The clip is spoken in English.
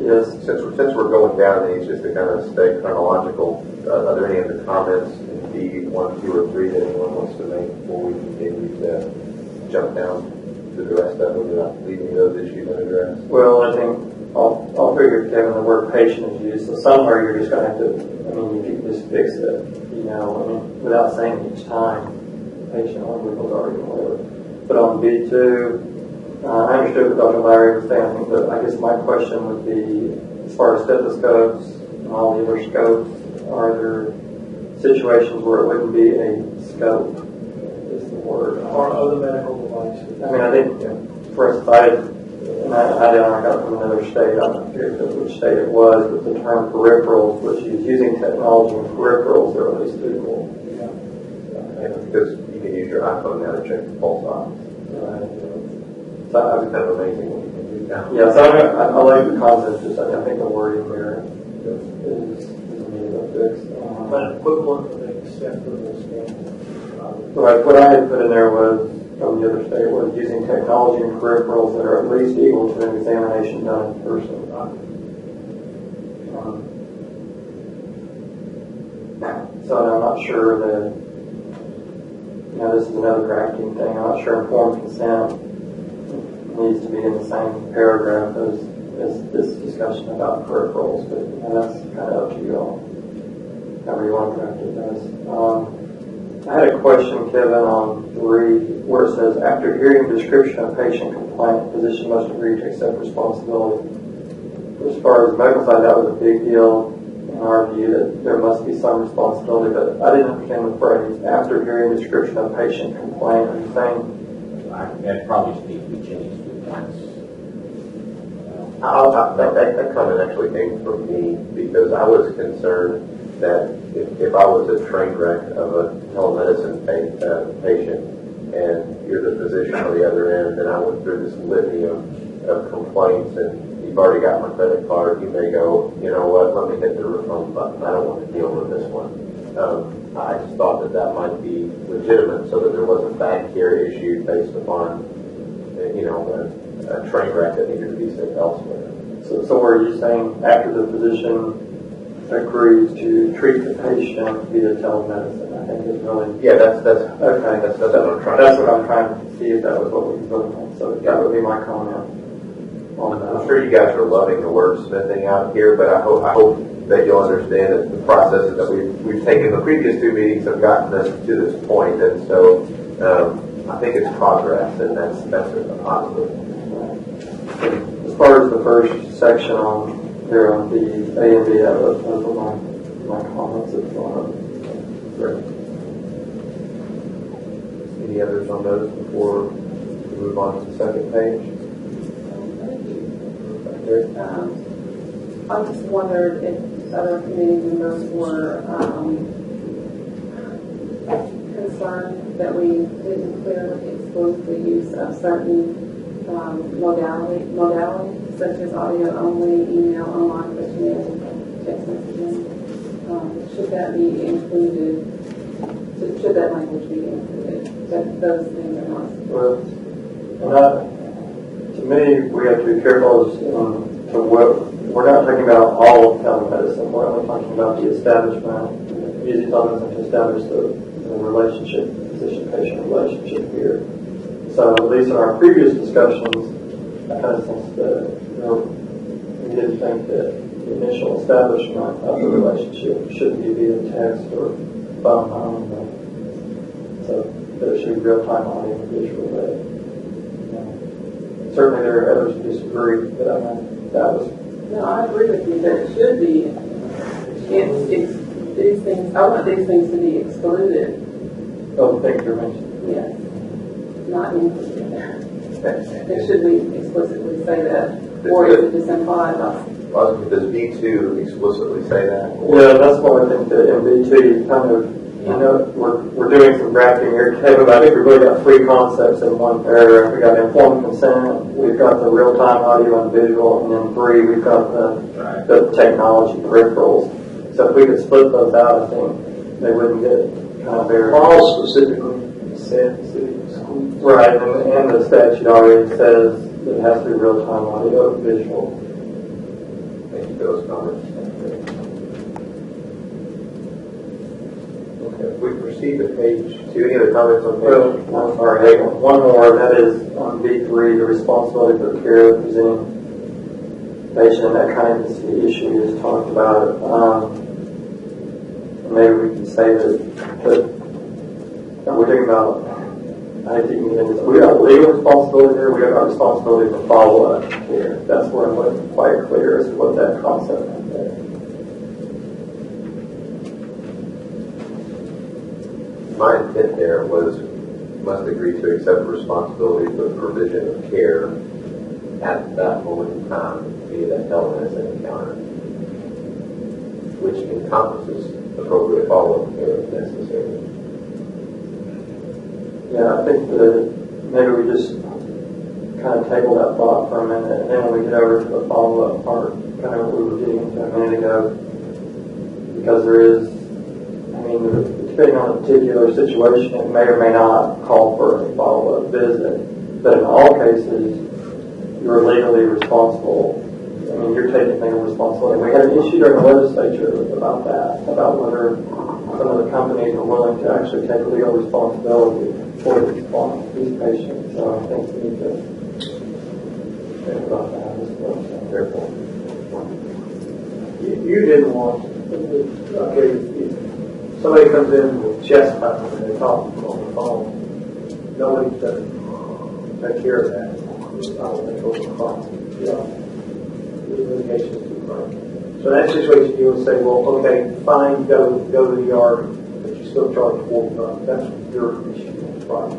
Yes. Since we're going down these, just to kind of stay chronological, are there any other comments in D1, 2, or 3 that anyone wants to make before we continue to jump down to the rest of them without leaving those issues unaddressed? Well, I think I'll figure, Kevin, the word patient is used, so somewhere you're just going to have to, you can just fix it, without saying each time, patient or legal guardian, whatever. But on B2, I understood what Dr. Larry was saying. I think that, I guess my question would be, as far as stethoscopes and all the other scopes, are there situations where it wouldn't be a scope, is the word? Or other medical devices. I think, for instance, I got from another state, I'm not sure which state it was, but the term peripherals, which is using technology and peripherals, are at least suitable. Yeah, because you can use your iPhone now to check the pulse ox. So that was kind of amazing what you can do now. Yeah, so I like the concept, just I think the wording there is needed to fix. But equivalent of acceptable standard. What I had put in there was, from the other state, was using technology and peripherals that are at least equal to an examination done in person. So I'm not sure that, this is another drafting thing, I'm not sure informed consent needs to be in the same paragraph as this discussion about peripherals, but that's kind of up to you all, however you want to draft it as. I had a question, Kevin, on 3, where it says, after hearing the description of patient complaint, physician must agree to accept responsibility. As far as the medical side, that was a big deal in our view, that there must be some responsibility, but I didn't understand the phrase, after hearing the description of patient complaint. Are you saying? That probably needs to be changed to once. That comment actually came from me because I was concerned that if I was a train wreck of a telemedicine patient and you're the physician on the other end, and I went through this litany of complaints and you've already got my credit card, you may go, you know what, let me hit the refund button. I don't want to deal with this one. I just thought that might be legitimate so that there wasn't a bad care issue based upon, a train wreck that needed to be sent elsewhere. So are you saying after the physician agrees to treat the patient via telemedicine? I think is really... Yeah, that's okay. That's what I'm trying. That's what I'm trying to see if that was what we were voting on. So that would be my comment on that. I'm sure you guys are loving the wordsmithing out here, but I hope that you'll understand that the processes that we've taken the previous 2 meetings have gotten us to this point, and so I think it's progress, and that's a positive. As far as the first section on here on the A and B, those are my comments at the moment. Great. Any others on those before we move on to the second page? I just wondered if other committee members were concerned that we didn't clearly exclude the use of certain modality, such as audio only, email, online questionnaire, text messaging. Should that be included? Should that language be included? That those things are not. Well, to me, we have to be careful to what we're not talking about all of telemedicine. We're only talking about the establishment, using telemedicine to establish the relationship, physician-patient relationship here. So at least in our previous discussions, I kind of sense that we didn't think that the initial establishment of the relationship should be via text or phone only. So that it should be real-time audio and visual. Certainly there are others who disagree, but I mean, that was... No, I agree with you that it should be. These things, I want these things to be excluded. Oh, the things you're mentioning. Yes. Not included. It should we explicitly say that? Or is it just implied? Does B2 explicitly say that? Yeah, that's why I think that in B2 kind of, we're doing some drafting here, Kevin, but I think we've really got 3 concepts in one paragraph. We've got informed consent, we've got the real-time audio and visual, and then 3, we've got the technology peripherals. So if we could split those out, I think they wouldn't get kind of very... All specifically said city schools. Right, and the statute already says that it has to be real-time audio and visual. Thank you for those comments. Okay, we proceed to page 2. Any other comments on Well, page? I'm sorry, hey, one more, that is on B3, the responsibility for care of presenting patient, and that kind of issue is talked about. Maybe we can say that we're talking about, I think we got legal responsibility there, we got responsibility for follow-up care. That's where I'm not quite clear as to what that concept is there. My intent there was must agree to accept responsibility for the provision of care at that moment in time via that telemedicine encounter, which encompasses appropriate follow-up care if necessary. Yeah, I think that maybe we just kind of table that thought for a minute, and then when we get over to the follow-up part, kind of what we were getting into a minute ago, because there is, I mean, depending on a particular situation, it may or may not call for a follow-up visit, but in all cases, you're legally responsible. I mean, you're taking legal responsibility. We had an issue during the legislature about that, about whether some of the companies are willing to actually take legal responsibility for these patients. So I think we need to think about that as well. Therefore, You didn't want, okay, if somebody comes in with chest pain and they talk on the phone, nobody's going to take care of that. I don't think over the phone. Yeah. The litigation is too far. So in that situation, you would say, well, okay, fine, go to the yard, but you still charge $40. That's your issue, right?